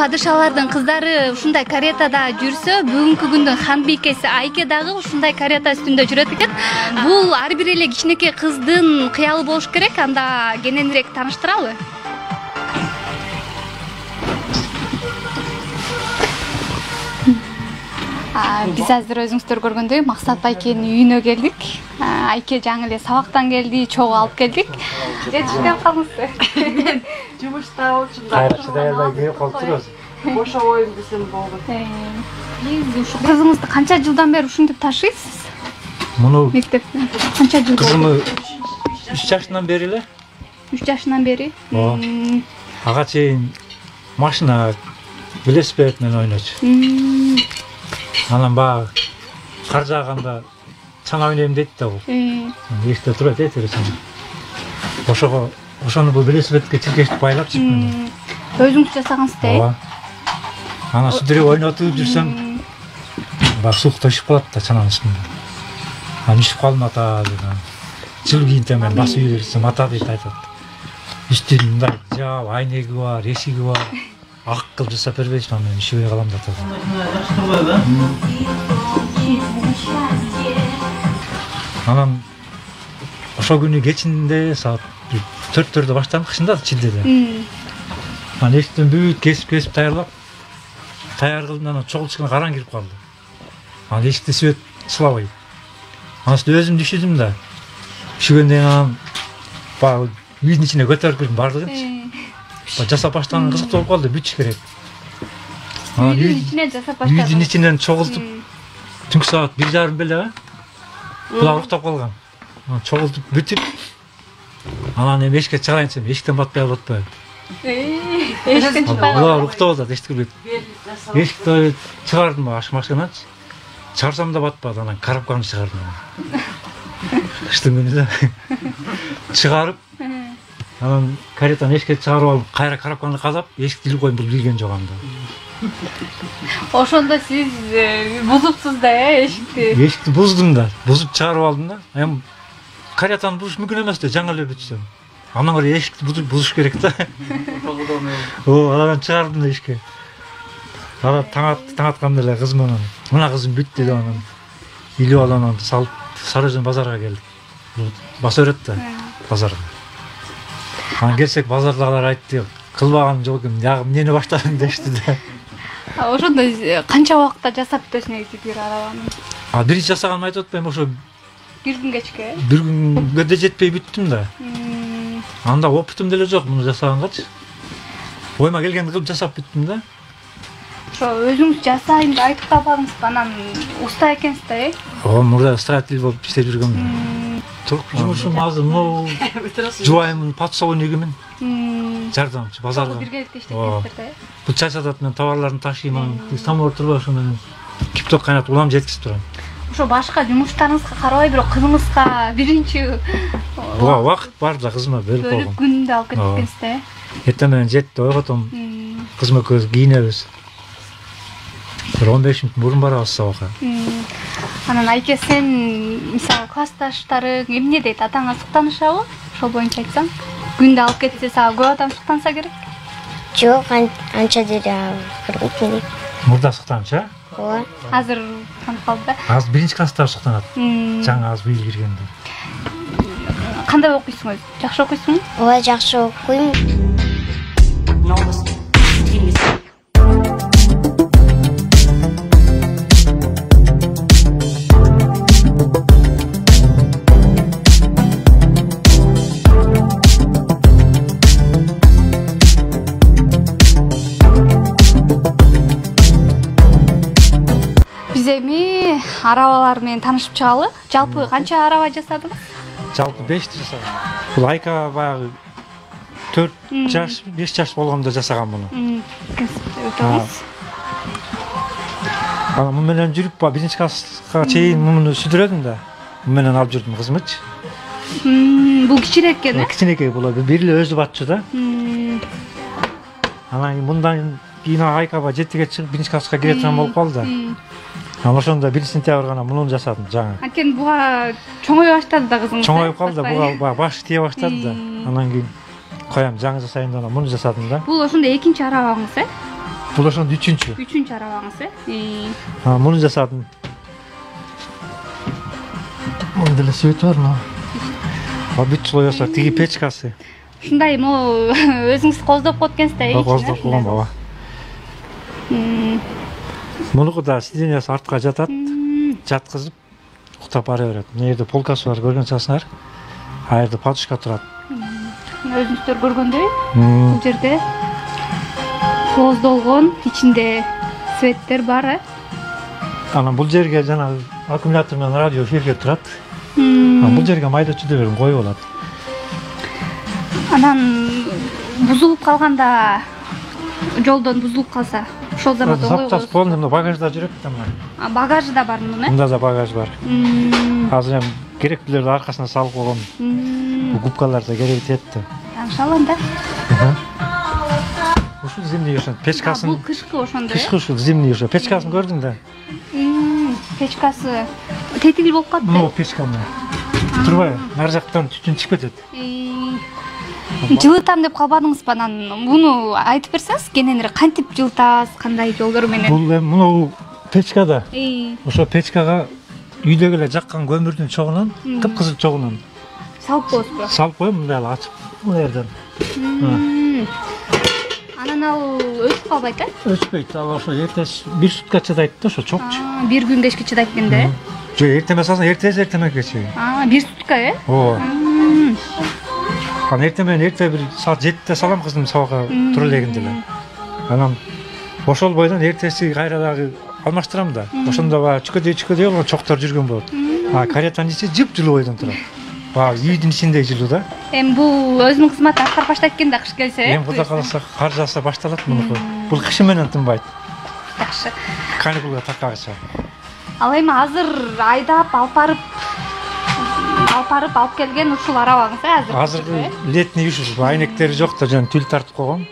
падышалардын кыздары ушундай каретада жүрсө, бүгүнкү күндүн хан бийкеси Айке дагы ушундай карета үстүндө жүрөт экен. Бул ар бир эле кичинекей кыздын кыялы болуш керек. Анда кененирээк тааныштыралы. Биз азыр өзүңүздөр көргөндөй Максат Айкенин үйүнө келдик. Айке жаңы эле сабактан келди, чогуу алып келдик. Жетишкен калыңыз. Жумушта болчумда. Кайракчыдай келип калыптырбыз. Бошобойм десем болду. Биз ушу кызыңызды канча жылдан бери ушинтип ташыйсыз? Муну Мектептен канча жыл болду? кызымы 3 жашынан бери эле. 3 жашынан бери. Ага чейин машина, велосипед менен ойночу. Анан баягы кар жааганда чана ойнойм дейт да бул. Эшикте турат телефон. Ошону бул велосипедке чиркештип байлап чыктым. Өзүңүз жасагансыз да? Ооба. Анан сүдүрөп ойнотуп жүрсөм, баягы сук ташып калат да чананын үстүндө. Анан düşүп калдым ата деген. Жыл кийинте мен басып үйрөтсөм ата дейт айтат. Үстүн мындай жаап, айнеги бар, эшиги бар. Ак кылып жасап бербейсиңби, мен ишебей калам да атат. Анан ошо күнү кечинде саат 4-төрдө баштадык ушунда Чилдеде. Анан эшиктен бүт кесип даярдап кылдым, анан чогулчукка караң кирип калды. Анан эшикти свет слабый. Анан өзүм düşүдүм да. Düşүгөндөн анан баягы үйдүн ичине көтөрүп кирдим бардыгынчы. Жасап баштаган кызык болуп калды, бүтүш керек. Анан үйдүн ичине жасап баштадым. Үйдүн ичинен чогултуп түнкү саат 1:30 беле булар уктап калган. Анан чогултуп бүтүп анан эми эшикке чыгарайынчы, эшиктен батпай атпайбы. Эшиктен чыкпай калды. Булар уктап атат, эшикке. Эшикти чыгардым аш машиначы. Чыгарсам да батпады, анан коробканы чыгардым. Кыштын күнү да. Чыгарып анан каретаны эшикке чыгарып алып, кайра коробканы казап, эшикти илип коюм, бул билген жок анда. Ошондо сиз бузупсуз да, эшикти. Эшикти буздум да, бузуп чыгарып алдым да. Эми каретаны бузуш мүмкүн эмес да, жаңы эле бүтсөм. Андан көрө эшикти бузуш керек да. Анан чыгардым да эшикке. Ага таң атканда эле кыз менен, мына кызым бүттү деп анан илип алып анан салып Сарыөзөн базарга келдик. Баса өрөт да базарга. Анан келсек базардагылар айтты, кылбаган жок экен, ягы эмнени баштадың дешти да. Ошондо канча убакытта жасап бүтөсүң негизи бир арабаны? Биринчи жасаганымды айтып атпайм, ошо бир күн кечке. Бир күнгө да жетпей бүттүм да. Анда опытым деле жок муну жасагангачы. Ойма келгенди кылып жасап бүттүм да. Ошо өзүңүз жасайын деп айтып калбадыңыз, анан уста экенсиз да, Мурда строитель болуп иштеп жүргөмүн. Жумушум азыр могу жубайымын, подсобный эгемин. Жардамчы базарга. Биргеликте иштейсиздер да. Бул чай сататын товарларын ташыймын, самовар турбай ошо менен кипток кайнатып улам жеткизип турам. Ошо башка жумуштарыңызга карабай, бирок кызыңызга биринчи буга убакыт бар да кызыма бөлүп койгом. Күндө алып кетип кетесиз да. Эртең менен жетти ойготом. Кызым экөөбүз кийинебиз. 15 мүнөт мурун барабыз сабакка. Анан Айке, сен мисалы классташтарың эмне дейт? Атаңа суктанышабы? Ошол боюнча айтсаң, күндө алып кетсе сага көп адам суктанса керек? Жок, анча деле кыргыз. Мурда суктанчы? Ооба. Азыр кантип калды да? Азыр биринчи класстар суктанат. Жаңы аз быйыл киргенде. Кандай окуйсуң өзү? Жакшы окуйсуңбу? Ооба, жакшы окуйм. Биз эми арабалар менен таанышып чыгалы. Жалпы канча араба жасадыңыз? Жалпы 5 жасагам. Бул Айка баягы 4 жаш, 5 жаш болгондо жасаган муну. Муну менен жүрүп ба биринчи класска чейин муну сүдүрөдүм да. Муну менен алып жүрдүм кызымычы. Бул кичинекей экен, Кичинекей бул бир эле өзү батчу да. Анан мындан кийин Айка ба 7-ге чыгып биринчи класска кире турган болуп калды. Анан ошондо 1-сентябрь гана муну жасадым жаңы. Анткени буга чоңой баштады да кызыңыз. Чоңоюп калды, буга башы тие баштады да. Анан кийин коям жаңы жасайын деп муну жасадым да. Бул ошондо экинчи арабаңыз, Бул ошондо 3-чү. 3-чү арабаңыз, Муну жасадым. Мунун деле свети бар, мына. Бүт слой жасап, тиги печкасы. Ушундай могу өзүңүз коздоп коет экенсиз да. Коздоп койгон баба. Мунуку да сидениясы артка жатат. Жаткызып уктап бара берет. Мына жерде полкасы бар, көргөн чаксыңар. А жерде подушка турат. Өзүңүздөр көргөндөй, бул жерде кооздолгон, ичинде светтер бар, Анан бул жерге жанагы аккумулятор менен радио эфирге турат. Бул жерге майда чүдөөлөрүн коюп алат. Анан бузулуп калганда, жолдон бузулуп калса, ошол заматта Запчасть полный, мына багажда жүрөт да мына. Багажы да бар мунун, Мында да багаж бар. Азыр эми керектүүлөрдү аркасына салып койгом. Бул губкалар да керек этти. Таңшалам да. Ушул зимний ошо печкасын. Бул кышкы ошондой. Кышкы ушул зимний ошо печкасын көрдүң да. Печкасы тетиги болуп калды. Мына печка мына. Турбай, нары жактан түтүн чыгып кетет. Жылытам деп калбадыңызбы анан? Муну айтып берсеңиз, кененирээк кантип жылытасыз, кандай жолдор менен? Бул эми мына печкада. Ошо печкага үйдөгү эле жаккан көмүрдүн чогунан, кыпкызыл чогунан Салып коесузбу? салып коюп, мындай эле ачып, мына жерден. Анан ал өчүп калбайт, Өчпөйт, ал ошо эртеси 1 сутка чыдайт да, ошо чокчу. 1 күн кечке чыдайт экен да. Жок, эртеме салсаң эртеме чейин. 1 сутка, Ооба. Анан эртең менен эрте бир саат 7-те салам кыздым сабакка тура элегинде эле. Анан ошол бойдон эртеси кайра дагы алмаштырам да. Ошондо баягы чүкөдөй чоктор жүргөн болот. Каретанын ичи жыпжылуу бойдон турат. Үйдүн ичиндей жылуу да. Эми бул өзүнүн кызматын аткарып баштайт экен да кыш келсе. Эми кудай кааласа кар жааса башталат мунуку. Бул кышы менен тынбайт. Жакшы. Каникулга таккача. Ал эми азыр айдап алып алып келген ушул арабаңыз, Азыркы летний ушул айнектери жок да, жана түл тартып койгон.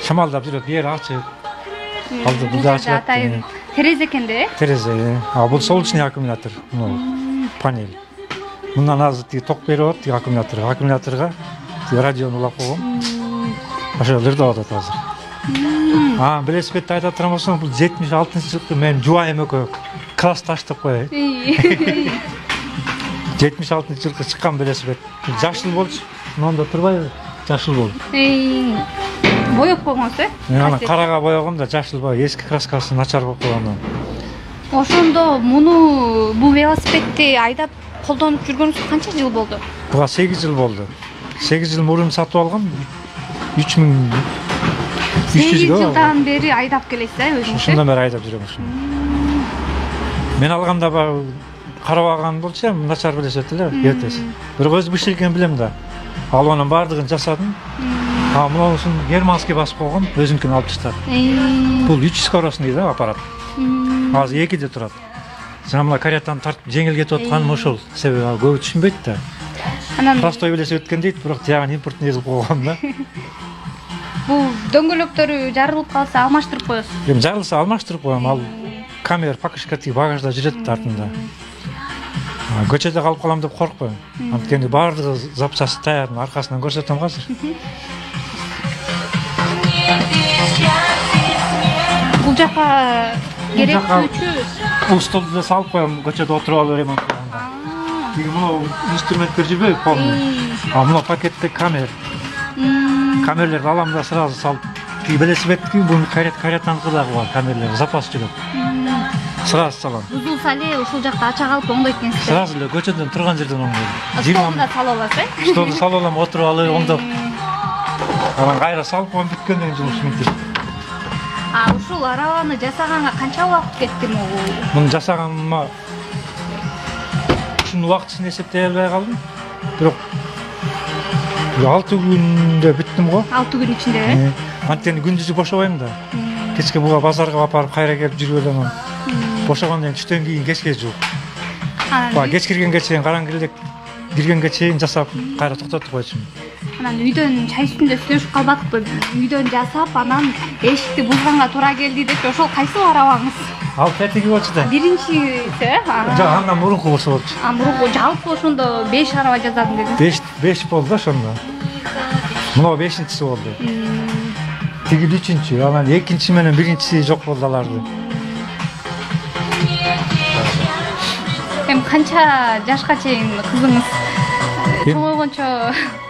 Шамалдап жүрөт, бери ачык. Алды бул да ачык. Терезе экен да, Терезе. Бул солнечный аккумулятор, панель. Мындан азыр тиги ток берип атат, тиги аккумуляторго радиону улап койгом. Ошол ырдап атат азыр. Велосипедди айтып турган болсоң, бул 76-жылкы менин жубайым экөө класс таштап коеюн. 76-жылкы чыккан велосипед. Жашыл болчу. Мында турбай жашыл болду. Боеп койгонсуз, Аны карага боегом да, жашыл бай, эски краскасы начар болуп калган. Ошондо бул велосипедди айдап колдонуп жүргөнүңүзгө канча жыл болду? Буга 8 жыл болду. 8 жыл мурун сатып алгам. 3300 8 жылдан бери айдап келесиз, өзүңүз? Ушундан бери айдап жүрөм. Мен алганда баягы карабаган болчу, начар велосипед эле, эртеси. Бирок өзү бышыр экенин билем да. Алып анан баардыгын жасадым. Мунусун германский басып койгом, өзүнкүн алып чыктым. Бул 3 скоростный дейт аппарат. Азыр 2де турат. Жана мына каретаны тартып жеңил кетип атканым ошол. Себеби көбү түшүнбөйт да. Анан простой велосипед экен дейт, бирок тиягын импортный кылып койгом да. Бул дөңгөлөктөрү жарылып калса алмаштырып коесуз. Эми жарылса алмаштырып коем, ал камера покушка тиги багажда жүрөт артында. Көчөдө калып калам деп коркпойм. Анткени баардыгы запчасты даяр, аркасынан көрсөтөм азыр. Бул жака керектүүчү Бул столду да салып коем, көчөдө отуруп алып ремонт кылганда. Тиги мына инструменттер жүрбөйбү полный. Мына пакетте камера. Камерлерди алам да сразу салып. Тиги велосипедти бул каретаныкы дагы бар, камерлер запас жүрөт. Сразу салам. Бузулса эле ушул жакта ача калып оңдойт экенсиз. Сразу эле көчөдөн турган жерден оңдойт. Столда салып аласыз, Столду салып алам, отуруп алып оңдоп. Анан кайра салып коюп бүткөндөн кийин жумуш бүтүп. Ушул арабаны жасаганга канча убакыт кетти могу? Муну жасаганыма ушунун убактысын эсептей албай калдым. Бирок 6 күндө бүттүм го. 6 күн ичинде. Анткени күндүзү бошобойм да. Кечке буга базарга апарып кайра келип жүрүп элем. Бошогондон түштөн кийин кечке жууп. Кеч киргенге чейин караңгы элек киргенге чейин жасап кайра токтотуп койчумун. Анан үйдөн чай үстүндө сүйлөшүп калбадыкпы? Үйдөн жасап, анан эшикти бузганга туура келди деп, ошол кайсы арабаңыз? Ал тетиги болчу да. Биринчиси, Жок, андан мурунку болсо болчу. Мурунку жалпы ошондо 5 араба жаздым дедиңиз. 5 болду ошондо. Мына 5-чиси болду. тигил үчүнчү, анан экинчи менен биринчиси жок болду аларды. Эми канча жашка чейин кызыңыз чоңойгончо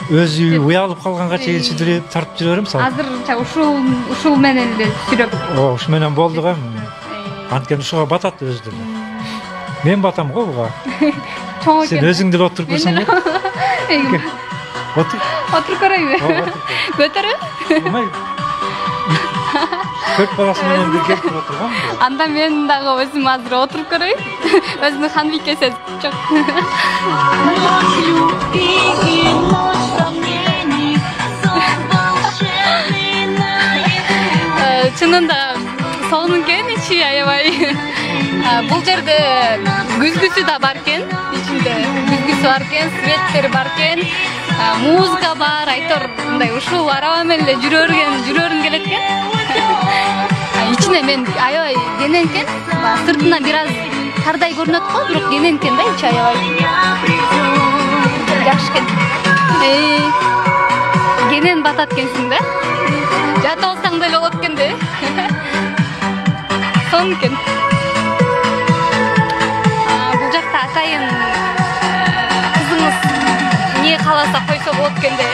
Өзү уялып калганга чейин сүдүрөп тартып жүрөм мисалы. азырча ушул менен эле сүрөп. Ушу менен болду го. Анткени ушуга батат өзү деле. Мен батам го буга. Чоң Сен экен. өзүң деле отуруп көрсөң. Отур. Отуруп көрөйбү? Көтөрүп? Умай. 4 баласы менен бир келип отурган. Анда мен дагы өзүм азыр отуруп көрөйүн. Өзүнүн ханбикеси чок. Чынында сонун экен, аябай. Бул жерде күзгүсү да бар экен, ичинде күзгүсү бар экен, светтер бар экен, музыка бар, айтор мындай ушул араба менен эле жүрөрүм келет экен. Ичине мен аябай кенен экен, сыртынан бир аз тардай көрүнөт го, бирок кенен экен да, ичи аябай. Жакшы экен. Кенен батат экенсиң да. Жатып алсаң деле болот экен да. Сонун экен. Бул жакта атайын кызыңыз эмне кааласа койсо болот экен да.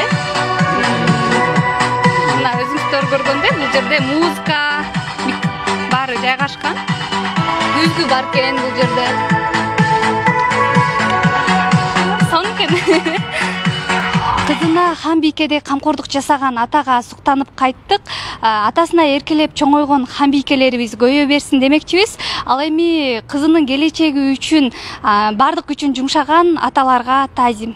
Мына өзүңүздөр көргөндөй, бул жерде музыка баары жайгашкан. Күзгү бар экен бул жерде. Сонун экен. Кызына Ханбикеде камкордук жасаган атага суктанып кайттык. Атасына эркелеп чоңойгон ханбикелерибиз көбөйө берсин демекчибиз. Ал эми кызынын келечеги үчүн бардык күчүн жумшаган аталарга таазим.